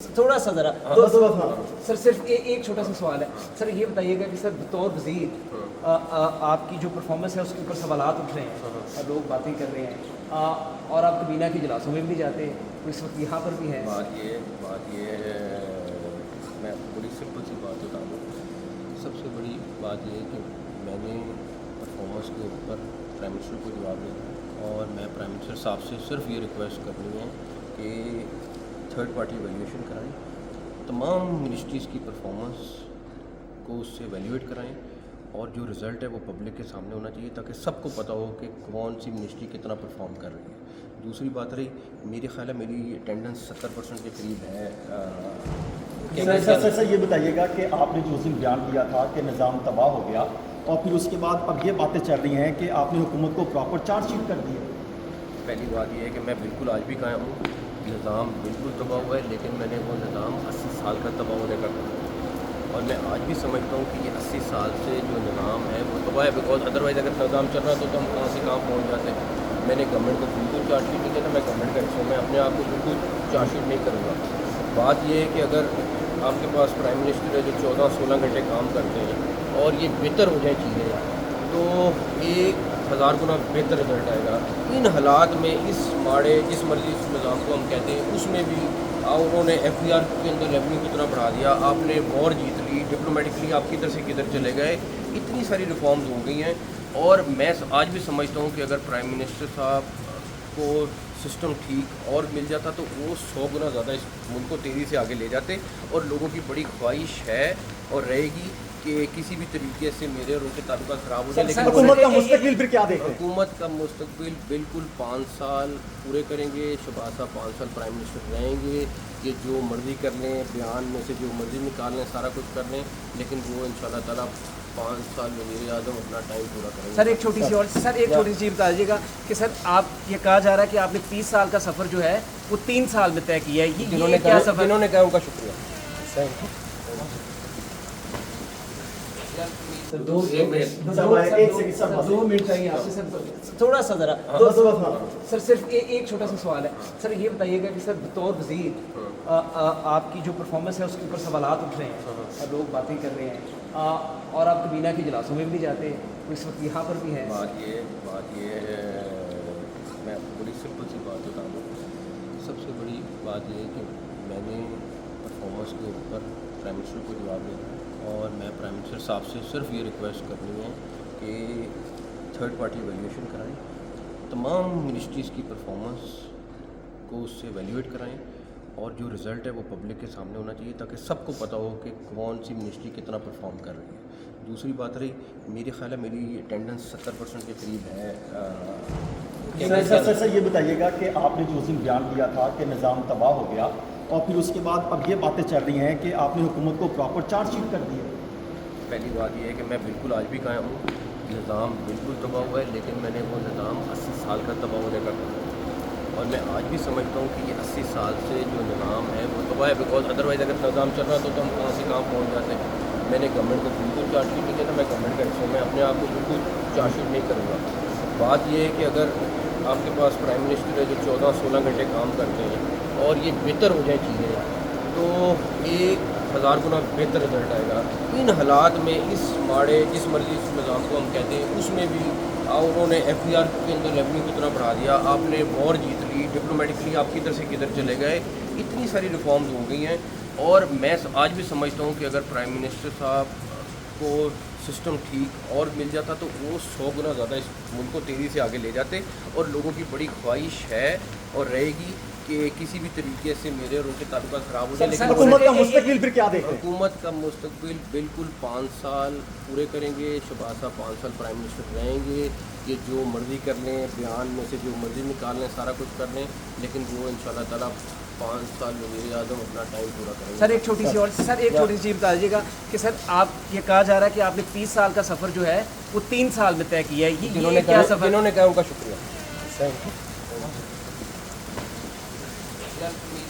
थोड़ा सा ज़रा सर सिर्फ एक छोटा सा सवाल है सर, ये बताइएगा कि सर बतौर वज़ीर आपकी जो परफॉर्मेंस है उसके ऊपर सवालात उठ रहे हैं, लोग बातें कर रहे हैं और आप कबीना के इजलासों में भी नहीं जाते, तो इस वक्त यहाँ पर भी है। बात ये है, मैं बड़ी सिंपल सी बात बता दूँ। सबसे बड़ी बात ये है कि मैंने परफॉर्मेंस के ऊपर प्राइम मिनिस्टर को जवाब देना है और मैं प्राइम मिनिस्टर साहब से सिर्फ ये रिक्वेस्ट करनी है कि थर्ड पार्टी वैल्यूएशन कराएं, तमाम मिनिस्ट्रीज़ की परफॉर्मेंस को उससे वैल्यूएट कराएं और जो रिज़ल्ट है वो पब्लिक के सामने होना चाहिए ताकि सबको पता हो कि कौन सी मिनिस्ट्री कितना परफॉर्म कर रही है। दूसरी बात रही, मेरे ख्याल है मेरी अटेंडेंस 70% के करीब है। सर ये बताइएगा कि आपने जो उस दिन बयान दिया था कि निज़ाम तबाह हो गया और फिर उसके बाद अब ये बातें चल रही हैं कि आपने हुकूमत को प्रॉपर चार्जशीट कर दी है। पहली बात यह है कि मैं बिल्कुल आज भी कायम हूँ, निज़ाम बिल्कुल तबाह हुआ है, लेकिन मैंने वो निज़ाम 80 साल का तबाह होने का कहा और मैं आज भी समझता हूँ कि ये 80 साल से जो निज़ाम है वो तबाह है। बिकॉज अदरवाइज़ अगर निज़ाम चल रहा तो हम कहाँ से कहाँ पहुँच जाते हैं। मैंने गवर्नमेंट को बिल्कुल चार्जशीट नहीं किया था, मैं गवर्नमेंट का हिस्सा, मैं अपने आप को बिल्कुल चार्जशीट नहीं करूँगा। बात यह है कि अगर आपके पास प्राइम मिनिस्टर है जो 14-16 घंटे काम करते हैं और ये बेहतर हो जाए चीज़ें तो 1000 गुना बेहतर रिजल्ट आएगा। इन हालात में इस माड़े जिस मर्जी इस निज़ाम को हम कहते हैं उसमें भी उन्होंने FBR के अंदर रेवेन्यू कितना बढ़ा दिया, आपने वॉर जीत ली, डिप्लोमेटिकली आप किधर से किधर चले गए, इतनी सारी रिफॉर्म्स हो गई हैं। और मैं आज भी समझता हूँ कि अगर प्राइम मिनिस्टर साहब को सिस्टम ठीक और मिल जाता तो वो 100 गुना ज़्यादा इस मुल्क को तेज़ी से आगे ले जाते। और लोगों की बड़ी ख्वाहिश है और रहेगी कि किसी भी तरीके से मेरे और उनके ताल्लुकात ख़राब हो जाए। लेकिन हुकूमत का मुस्तकबिल फिर क्या देखें? हुकूमत का मुस्तकबिल बिल्कुल 5 साल पूरे करेंगे। शहबाज साहब 5 साल प्राइम मिनिस्टर रहेंगे, ये जो मर्ज़ी कर लें, बयान में से जो मर्ज़ी निकाल लें, सारा कुछ कर लें, लेकिन वो इंशाअल्लाह ताला 5 साल वज़ीर आज़म अपना टाइम पूरा करेंगे। सर एक छोटी सी चीज़ बता दीजिएगा कि सर आप ये कहा जा रहा है कि आपने 30 साल का सफ़र जो है वो 3 साल में तय किया है। जिन्होंने कहा उनका शुक्रिया। सर 2 मिनट चाहिए आपसे सर, थोड़ा सा ज़रा सर सिर्फ एक छोटा सा सवाल है सर, ये बताइएगा कि सर बतौर वज़ीर आपकी जो परफॉर्मेंस है उसके ऊपर सवालात उठ रहे हैं, लोग बातें कर रहे हैं और आप कबीना के इजलासों में भी नहीं जाते, तो इस वक्त यहाँ पर भी है। बात ये है, मैं बड़ी सिंपल सी बात बता दूँ। सबसे बड़ी बात ये है कि मैंने परफॉर्मेंस के ऊपर प्राइम मिनिस्टर को जवाब देना है और मैं प्राइम मिनिस्टर साहब से सिर्फ ये रिक्वेस्ट करनी है कि थर्ड पार्टी वैल्यूएशन कराएं, तमाम मिनिस्ट्रीज़ की परफॉर्मेंस को उससे वैल्यूएट कराएं और जो रिज़ल्ट है वो पब्लिक के सामने होना चाहिए ताकि सबको पता हो कि कौन सी मिनिस्ट्री कितना परफॉर्म कर रही है। दूसरी बात रही, मेरे ख्याल है मेरी अटेंडेंस 70% के करीब है। सर ये बताइएगा कि आपने जो उस दिन बयान दिया था कि निज़ाम तबाह हो गया और फिर उसके बाद अब ये बातें चल रही हैं कि आपने हुकूमत को प्रॉपर चार्जशीट कर दी है। पहली बात यह है कि मैं बिल्कुल आज भी कायम हूँ, निज़ाम बिल्कुल तबाह हुआ है, लेकिन मैंने वो निज़ाम 80 साल का तबाह होने का कहा और मैं आज भी समझता हूँ कि ये 80 साल से जो निज़ाम है वो तबाह है। बिकॉज अदरवाइज़ अगर निज़ाम चल रहा तो हम कहाँ से कहाँ पहुँच जाते हैं। मैंने गवर्नमेंट को बिल्कुल चार्जशीट नहीं किया था, मैं गवर्नमेंट का हिस्सा, मैं अपने आप को बिल्कुल चार्जशीट नहीं करूँगा। बात यह है कि अगर आपके पास प्राइम मिनिस्टर है जो 14-16 घंटे काम करते हैं और ये बेहतर हो जाए चीज़ें तो 1000 गुना बेहतर रिजल्ट आएगा। इन हालात में इस माड़े जिस मर्जी इस निज़ाम को हम कहते हैं उसमें भी उन्होंने FBR के अंदर रेवेन्यू कितना बढ़ा दिया, आपने वॉर जीत ली, डिप्लोमेटिकली आप किधर से किधर चले गए, इतनी सारी रिफॉर्म्स हो गई हैं। और मैं आज भी समझता हूँ कि अगर प्राइम मिनिस्टर साहब को सिस्टम ठीक और मिल जाता तो वो 100 गुना ज़्यादा इस मुल्क को तेज़ी से आगे ले जाते। और लोगों की बड़ी ख्वाहिश है और रहेगी कि किसी भी तरीके से मेरे और उनके ताल्लुकात ख़राब हो जाए। लेकिन हुकूमत का मुस्तकबिल फिर क्या देखें? हुकूमत का मुस्तकबिल बिल्कुल 5 साल पूरे करेंगे। शहबाज साहब 5 साल प्राइम मिनिस्टर रहेंगे, ये जो मर्ज़ी कर लें, बयान में से जो मर्ज़ी निकाल लें, सारा कुछ कर लें, लेकिन वो इंशाअल्लाह ताला 5 साल वज़ीर आज़म अपना टाइम पूरा करेंगे। सर एक छोटी सी चीज़ बता दीजिएगा कि सर आप ये कहा जा रहा है कि आपने 30 साल का सफ़र जो है वो 3 साल में तय किया है। जिन्होंने कहा उनका शुक्रिया।